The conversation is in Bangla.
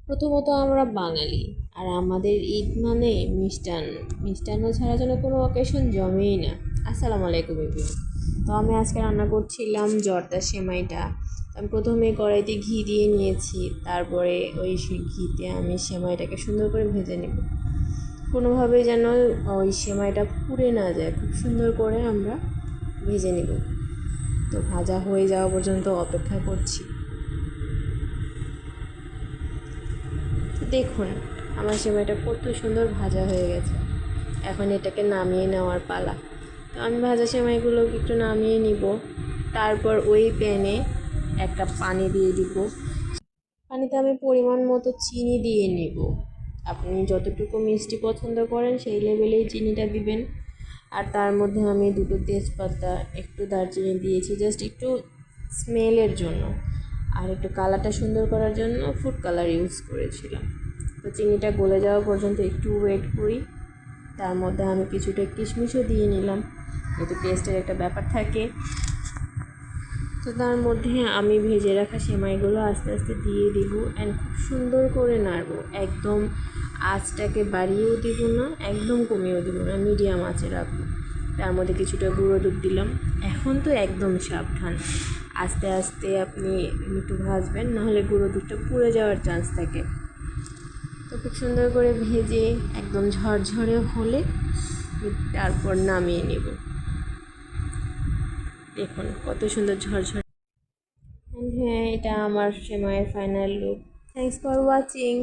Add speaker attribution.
Speaker 1: প্রথমত আমরা বাঙালি, আর আমাদের ঈদ মানে মিষ্টান্ন। মিষ্টান্ন ছাড়া যেন কোনো অকেশন জমেই না। আসসালামু আলাইকুম এভরিওয়ান। তো আমি আজকে রান্না করছিলাম জর্দা সেমাইটা। আমি প্রথমে কড়াইতে ঘি দিয়ে নিয়েছি, তারপরে ওই ঘিতে আমি সেমাইটাকে সুন্দর করে ভেজে নেব। কোনোভাবে যেন ওই সেমাইটা পুড়ে না যায়, খুব সুন্দর করে আমরা ভেজে নেব। তো ভাজা হয়ে যাওয়া পর্যন্ত অপেক্ষা করছি। দেখুন আমার সেমাইটা কত সুন্দর ভাজা হয়ে গেছে। এখন এটাকে নামিয়ে নেওয়ার পালা। তো আমি ভাজা সেমাইগুলোকে একটু নামিয়ে নিব। তারপর ওই প্যানে 1 কাপ পানি দিয়ে দিব। পানিতে আমি পরিমাণ মতো চিনি দিয়ে নিব। আপনি যতটুকু মিষ্টি পছন্দ করেন সেই লেভেলেই চিনিটা দিবেন। আর তার মধ্যে আমি 2টো তেজপাতা, একটু দারচিনি দিয়েছি জাস্ট একটু স্মেলের জন্য, আর একটু কালারটা সুন্দর করার জন্য ফুড কালার ইউজ করেছিলাম। তো চিনিটা গলে যাওয়া পর্যন্ত একটু ওয়েট করি। তার মধ্যে আমি কিছুটা কিশমিশও দিয়ে নিলাম, এতে টেস্টের একটা ব্যাপার থাকে। তো তার মধ্যে আমি ভেজে রাখা সেমাইগুলো আস্তে আস্তে দিয়ে দিব অ্যান্ড খুব সুন্দর করে নাড়বো। একদম আঁচটাকে বাড়িয়েও দিব না, একদম কমিয়েও দিব না, মিডিয়াম আঁচে রাখবো। তার মধ্যে কিছুটা গুঁড়ো দুধ দিলাম। এখন তো একদম সাবধান, আস্তে আস্তে আপনি একটু ভাজবেন, নাহলে গুঁড়ো দুধটা পুড়ে যাওয়ার চান্স থাকে। তো খুব সুন্দর করে ভেজে একদম ঝরঝরে হলে তারপর নামিয়ে নেব। দেখুন কত সুন্দর ঝরঝরে। হ্যাঁ, এটা আমার সেমাইয়ের final look. Thanks for watching.